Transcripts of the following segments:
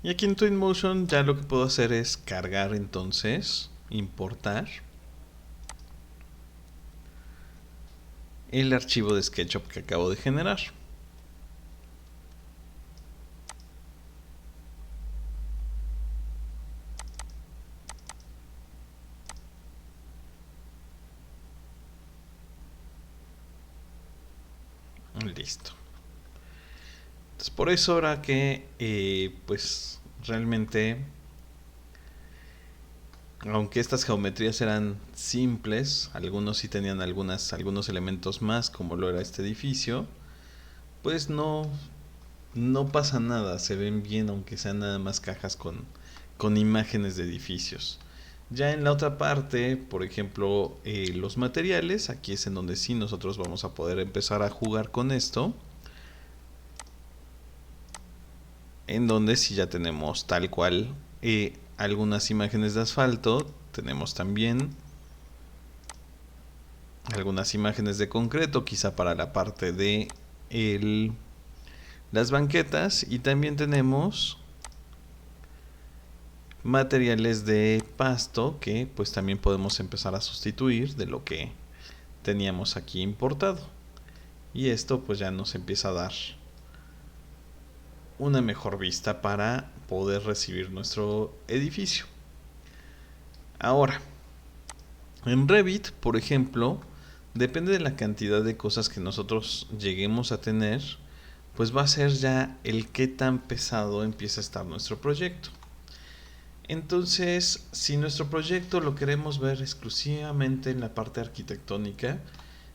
Y aquí en Twinmotion ya lo que puedo hacer es cargar entonces, importar el archivo de SketchUp que acabo de generar. Listo. Entonces por eso ahora que pues realmente, aunque estas geometrías eran simples, algunos sí tenían algunos elementos más, como lo era este edificio, pues no pasa nada, se ven bien aunque sean nada más cajas con imágenes de edificios. Ya en la otra parte, por ejemplo, los materiales, aquí es en donde sí nosotros vamos a poder empezar a jugar con esto. En donde sí ya tenemos tal cual algunas imágenes de asfalto, tenemos también algunas imágenes de concreto, quizá para la parte de las banquetas, y también tenemos materiales de pasto que pues también podemos empezar a sustituir de lo que teníamos aquí importado, y esto pues ya nos empieza a dar una mejor vista para poder recibir nuestro edificio. Ahora, en Revit, por ejemplo, depende de la cantidad de cosas que nosotros lleguemos a tener, pues va a ser ya el qué tan pesado empieza a estar nuestro proyecto. Entonces, si nuestro proyecto lo queremos ver exclusivamente en la parte arquitectónica,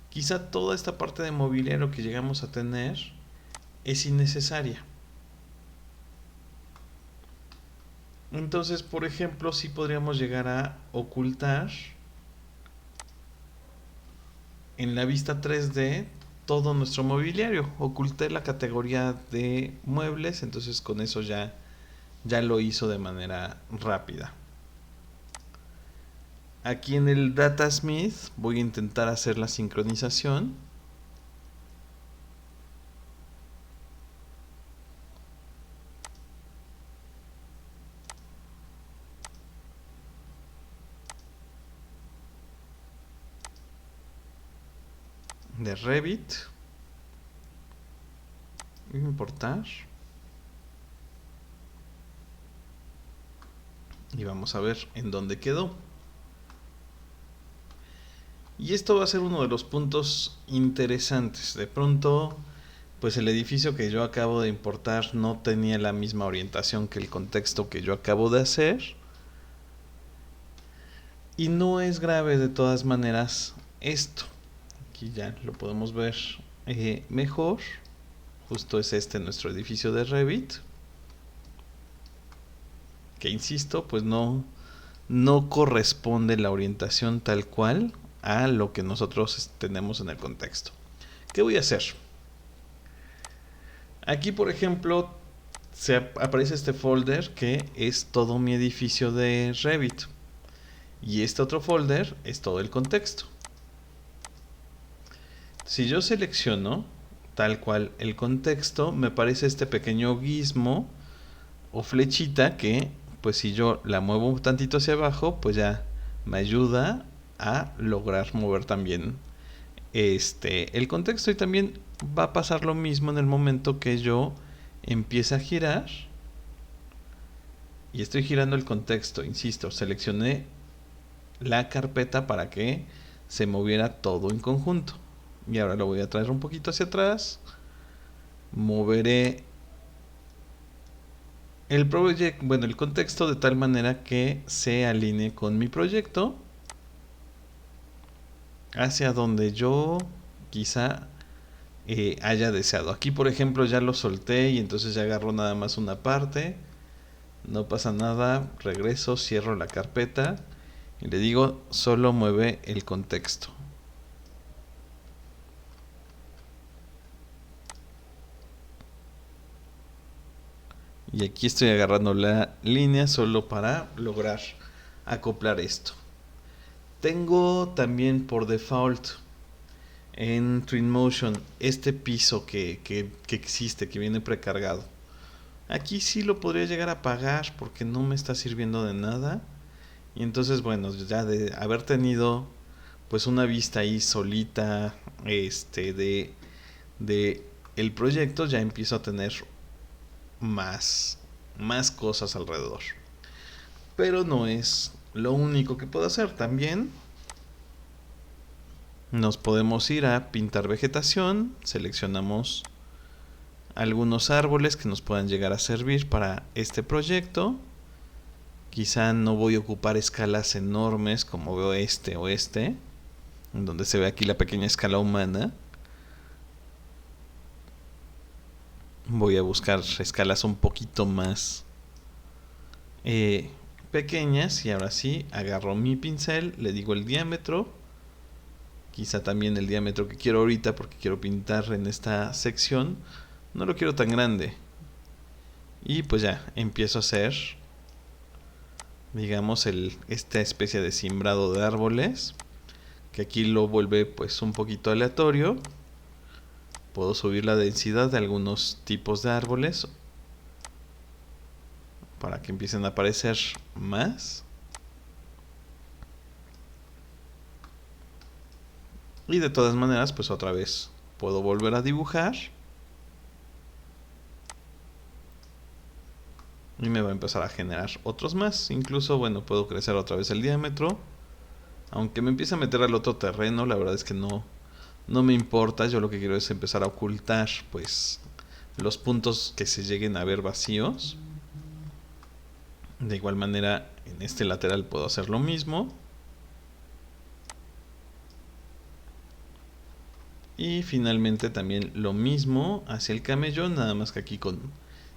quizá toda esta parte de mobiliario que llegamos a tener es innecesaria. Entonces, por ejemplo, sí podríamos llegar a ocultar en la vista 3D todo nuestro mobiliario. Oculté la categoría de muebles, entonces con eso ya lo hizo de manera rápida. Aquí en el Datasmith voy a intentar hacer la sincronización. De Revit. Importar. Y vamos a ver en dónde quedó. Y esto va a ser uno de los puntos interesantes. De pronto, pues el edificio que yo acabo de importar no tenía la misma orientación que el contexto que yo acabo de hacer. Y no es grave de todas maneras esto. Aquí ya lo podemos ver mejor. Justo es este nuestro edificio de Revit. Que insisto, pues no corresponde la orientación tal cual a lo que nosotros tenemos en el contexto. ¿Qué voy a hacer? Aquí, por ejemplo, aparece este folder que es todo mi edificio de Revit. Y este otro folder es todo el contexto. Si yo selecciono tal cual el contexto, me aparece este pequeño gizmo o flechita que, pues si yo la muevo un tantito hacia abajo, pues ya me ayuda a lograr mover también el contexto. Y también va a pasar lo mismo en el momento que yo empiece a girar. Y estoy girando el contexto, insisto, seleccioné la carpeta para que se moviera todo en conjunto. Y ahora lo voy a traer un poquito hacia atrás. Moveré el contexto de tal manera que se alinee con mi proyecto hacia donde yo quizá haya deseado. Aquí, por ejemplo, ya lo solté y entonces ya agarro nada más una parte. No pasa nada, regreso, cierro la carpeta y le digo solo mueve el contexto. Y aquí estoy agarrando la línea solo para lograr acoplar esto. Tengo también por default en Twinmotion este piso que existe, que viene precargado. Aquí sí lo podría llegar a pagar porque no me está sirviendo de nada. Y entonces, bueno, ya de haber tenido pues una vista ahí solita de el proyecto, ya empiezo a tener más más cosas alrededor. Pero no es lo único que puedo hacer. También nos podemos ir a pintar vegetación, seleccionamos algunos árboles que nos puedan llegar a servir para este proyecto. Quizá no voy a ocupar escalas enormes como veo este o este, en donde se ve aquí la pequeña escala humana. Voy a buscar escalas un poquito más pequeñas y ahora sí agarro mi pincel, le digo el diámetro, quizá también el diámetro que quiero ahorita porque quiero pintar en esta sección, no lo quiero tan grande. Y pues ya empiezo a hacer, digamos, esta especie de simbrado de árboles, que aquí lo vuelve pues un poquito aleatorio. Puedo subir la densidad de algunos tipos de árboles para que empiecen a aparecer más. Y de todas maneras, pues otra vez puedo volver a dibujar. Y me va a empezar a generar otros más. Incluso, bueno, puedo crecer otra vez el diámetro. Aunque me empiece a meter al otro terreno, la verdad es que no me importa. Yo lo que quiero es empezar a ocultar, pues, los puntos que se lleguen a ver vacíos. De igual manera, en este lateral puedo hacer lo mismo. Y finalmente también lo mismo hacia el camellón, nada más que aquí con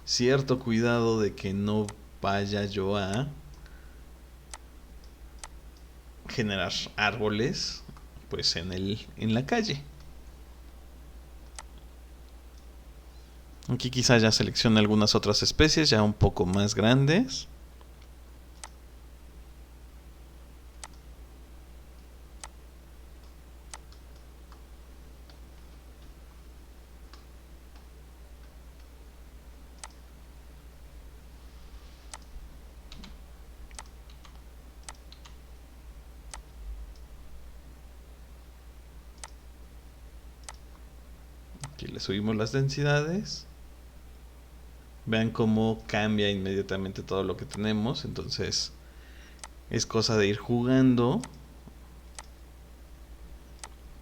cierto cuidado de que no vaya yo a generar árboles pues en la calle. Aquí quizás ya seleccione algunas otras especies ya un poco más grandes. Aquí le subimos las densidades. Vean cómo cambia inmediatamente todo lo que tenemos. Entonces es cosa de ir jugando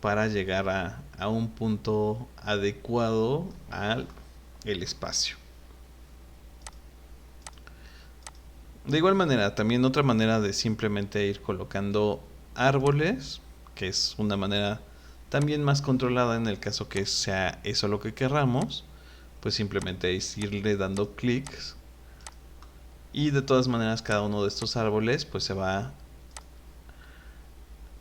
para llegar a un punto adecuado al el espacio. De igual manera, también otra manera de simplemente ir colocando árboles, que es una manera también más controlada en el caso que sea eso lo que querramos, pues simplemente es irle dando clics y de todas maneras cada uno de estos árboles pues se va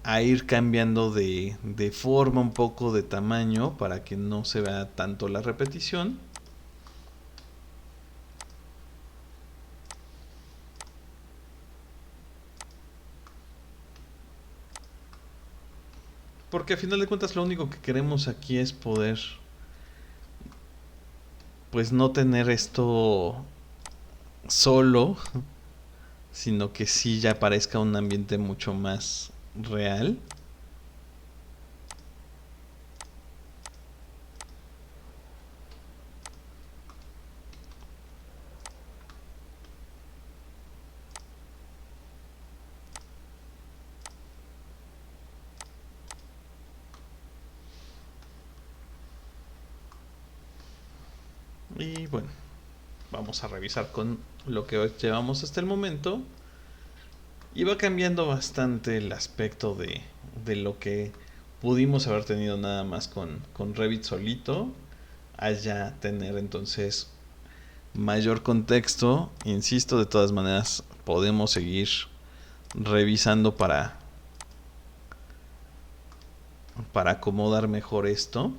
a ir cambiando de forma un poco de tamaño para que no se vea tanto la repetición. Porque a final de cuentas lo único que queremos aquí es poder pues no tener esto solo, sino que sí ya parezca un ambiente mucho más real. Y bueno, vamos a revisar con lo que llevamos hasta el momento. Y va cambiando bastante el aspecto de lo que pudimos haber tenido nada más con Revit solito. Allá tener entonces mayor contexto. Insisto, de todas maneras podemos seguir revisando para acomodar mejor esto.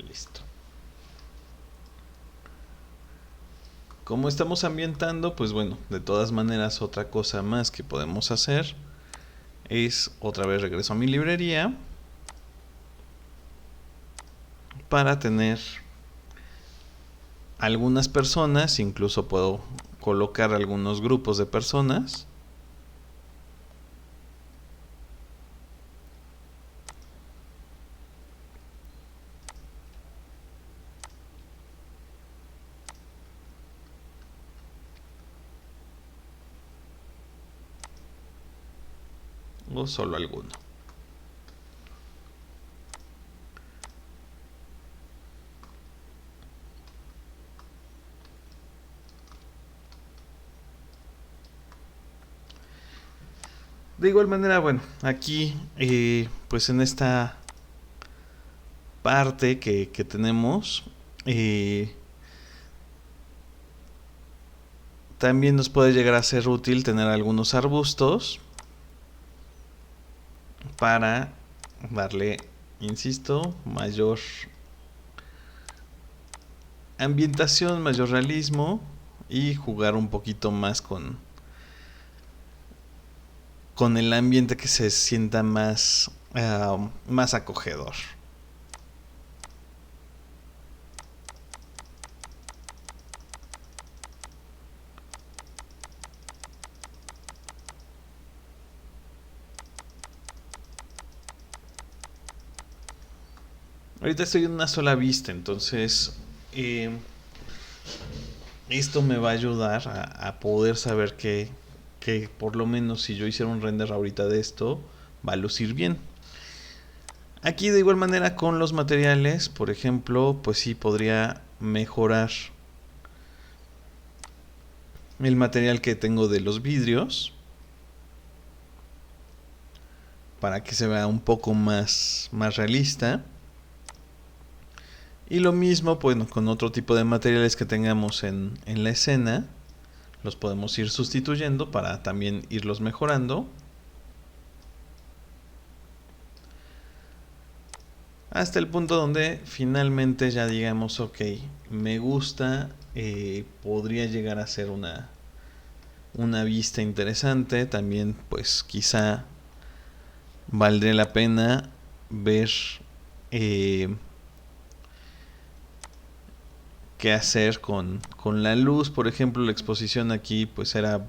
Listo. Como estamos ambientando, pues bueno, de todas maneras otra cosa más que podemos hacer es otra vez regreso a mi librería para tener algunas personas, incluso puedo colocar algunos grupos de personas. O solo alguno. De igual manera, bueno, aquí pues en esta parte que tenemos, también nos puede llegar a ser útil tener algunos arbustos para darle, insisto, mayor ambientación, mayor realismo y jugar un poquito más con el ambiente, que se sienta más, más acogedor. Ahorita estoy en una sola vista, entonces esto me va a ayudar a poder saber que por lo menos si yo hiciera un render ahorita de esto, va a lucir bien. Aquí de igual manera con los materiales, por ejemplo, pues sí podría mejorar el material que tengo de los vidrios para que se vea un poco más realista. Y lo mismo, pues, con otro tipo de materiales que tengamos en la escena, los podemos ir sustituyendo para también irlos mejorando. Hasta el punto donde finalmente ya digamos, ok, me gusta, podría llegar a ser una vista interesante. También pues quizá valdría la pena ver qué hacer con la luz. Por ejemplo, la exposición aquí pues era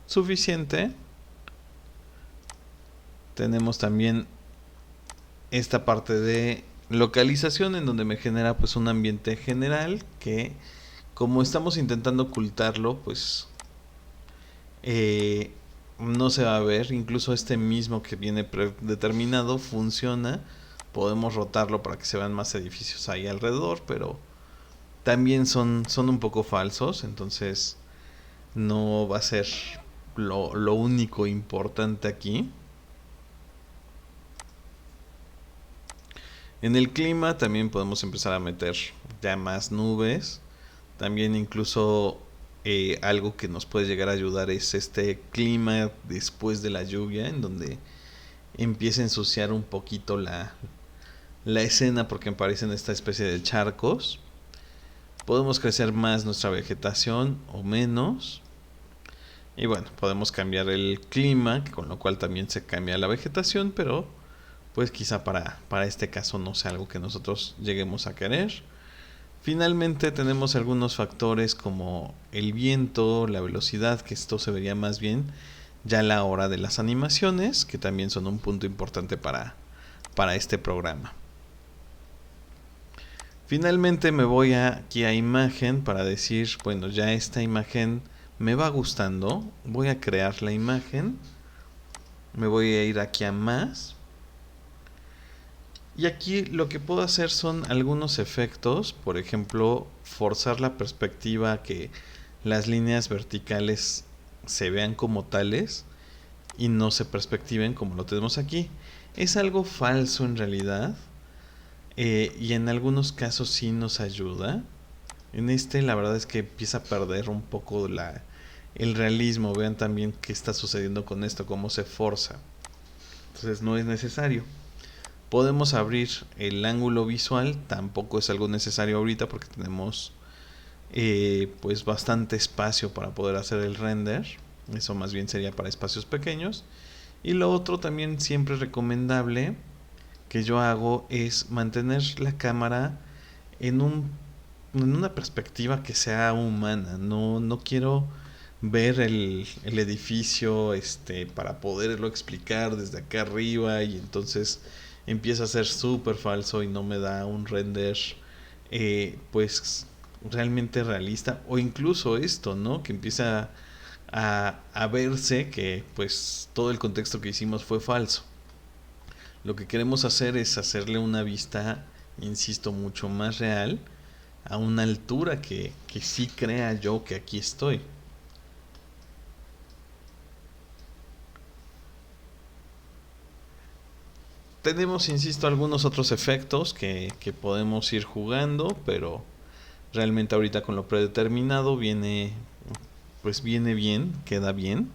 suficiente. Tenemos también esta parte de localización en donde me genera pues un ambiente general que, como estamos intentando ocultarlo, pues no se va a ver. Incluso este mismo que viene predeterminado funciona. Podemos rotarlo para que se vean más edificios ahí alrededor, pero también son un poco falsos. Entonces no va a ser lo único importante aquí. En el clima también podemos empezar a meter ya más nubes. También incluso algo que nos puede llegar a ayudar es este clima después de la lluvia, en donde empieza a ensuciar un poquito la escena porque aparecen esta especie de charcos. Podemos crecer más nuestra vegetación o menos. Y bueno, podemos cambiar el clima, con lo cual también se cambia la vegetación, pero pues quizá para este caso no sea algo que nosotros lleguemos a querer. Finalmente tenemos algunos factores como el viento, la velocidad, que esto se vería más bien ya a la hora de las animaciones, que también son un punto importante para este programa. Finalmente me voy aquí a imagen para decir, bueno, ya esta imagen me va gustando. Voy a crear la imagen. Me voy a ir aquí a más. Y aquí lo que puedo hacer son algunos efectos. Por ejemplo, forzar la perspectiva, que las líneas verticales se vean como tales y no se perspectiven como lo tenemos aquí. Es algo falso en realidad. Y en algunos casos sí nos ayuda. En este la verdad es que empieza a perder un poco el realismo. Vean también qué está sucediendo con esto, cómo se forza. Entonces no es necesario. Podemos abrir el ángulo visual, tampoco es algo necesario ahorita porque tenemos pues bastante espacio para poder hacer el render. Eso más bien sería para espacios pequeños. Y lo otro también siempre recomendable que yo hago es mantener la cámara en en una perspectiva que sea humana. No quiero ver el edificio para poderlo explicar desde acá arriba y entonces empieza a ser súper falso y no me da un render pues realmente realista, o incluso esto, ¿no? Que empieza a verse que pues todo el contexto que hicimos fue falso. Lo que queremos hacer es hacerle una vista, insisto, mucho más real, a una altura que sí crea yo que aquí estoy. Tenemos, insisto, algunos otros efectos que podemos ir jugando, pero realmente ahorita con lo predeterminado viene, pues viene bien, queda bien.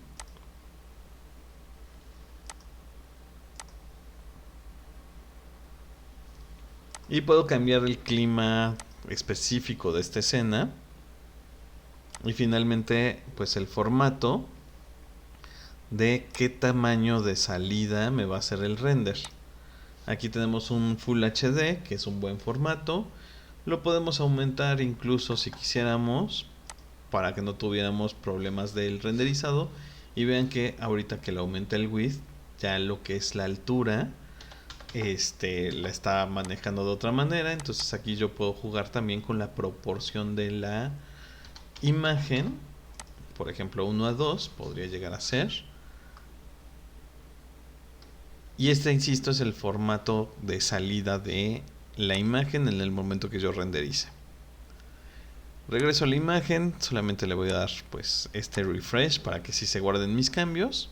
Y puedo cambiar el clima específico de esta escena. Y finalmente, pues el formato de qué tamaño de salida me va a hacer el render. Aquí tenemos un Full HD, que es un buen formato. Lo podemos aumentar incluso si quisiéramos, para que no tuviéramos problemas del renderizado. Y vean que ahorita que le aumenta el width, ya lo que es la altura, la está manejando de otra manera. Entonces aquí yo puedo jugar también con la proporción de la imagen. Por ejemplo, 1:2 podría llegar a ser. Y insisto, es el formato de salida de la imagen en el momento que yo renderice. Regreso a la imagen, solamente le voy a dar pues este refresh para que sí se guarden mis cambios.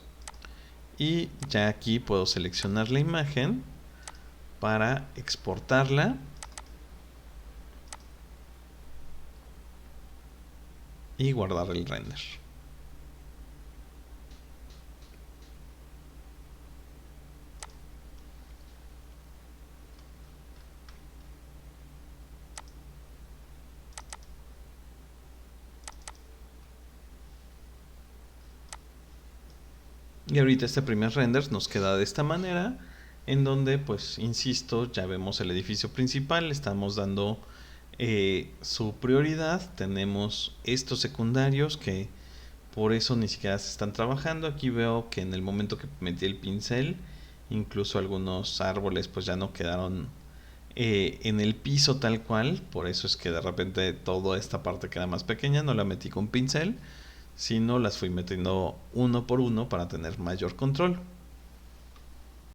Y ya aquí puedo seleccionar la imagen para exportarla y guardar el render. Y ahorita este primer render nos queda de esta manera, en donde pues insisto, ya vemos el edificio principal, estamos dando su prioridad, tenemos estos secundarios que por eso ni siquiera se están trabajando. Aquí veo que en el momento que metí el pincel, incluso algunos árboles pues ya no quedaron en el piso tal cual, por eso es que de repente toda esta parte queda más pequeña, no la metí con pincel, sino las fui metiendo uno por uno para tener mayor control.